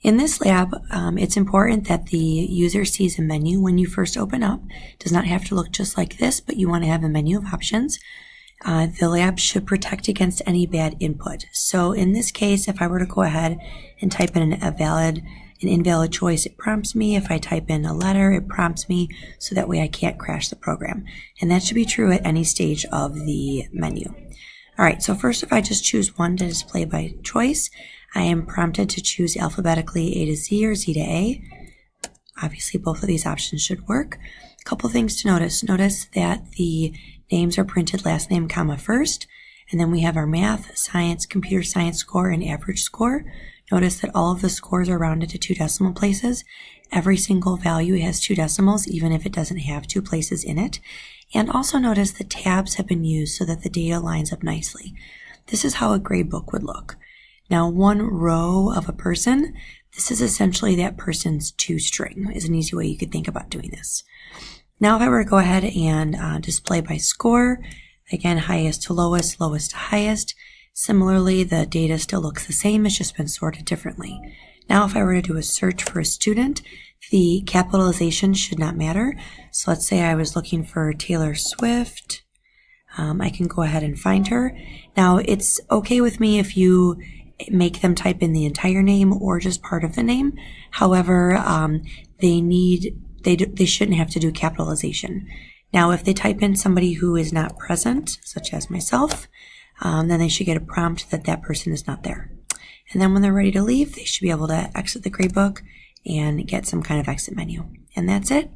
In this lab, it's important that the user sees a menu when you first open up. It does not have to look just like this, but you want to have a menu of options. The lab should protect against any bad input. So in this case, if I were to go ahead and type in an invalid choice, it prompts me. If I type in a letter, it prompts me, so that way I can't crash the program. And that should be true at any stage of the menu. All right, so first, if I just choose one to display by choice, I am prompted to choose alphabetically A to Z or Z to A. Obviously, both of these options should work. A couple things to notice. Notice that the names are printed last name, comma, first. And then we have our math, science, computer science score, and average score. Notice that all of the scores are rounded to 2 decimal places. Every single value has 2 decimals, even if it doesn't have 2 places in it. And also notice that tabs have been used so that the data lines up nicely. This is how a grade book would look. Now, one row of a person, this is essentially that person's toString, is an easy way you could think about doing this. Now, if I were to go ahead and display by score, again, highest to lowest, lowest to highest. Similarly, the data still looks the same, it's just been sorted differently. Now, if I were to do a search for a student, the capitalization should not matter. So let's say I was looking for Taylor Swift. I can go ahead and find her. Now, it's okay with me if you make them type in the entire name or just part of the name. However, they shouldn't have to do capitalization. Now, if they type in somebody who is not present, such as myself, then they should get a prompt that that person is not there. And then when they're ready to leave, they should be able to exit the gradebook and get some kind of exit menu. And that's it.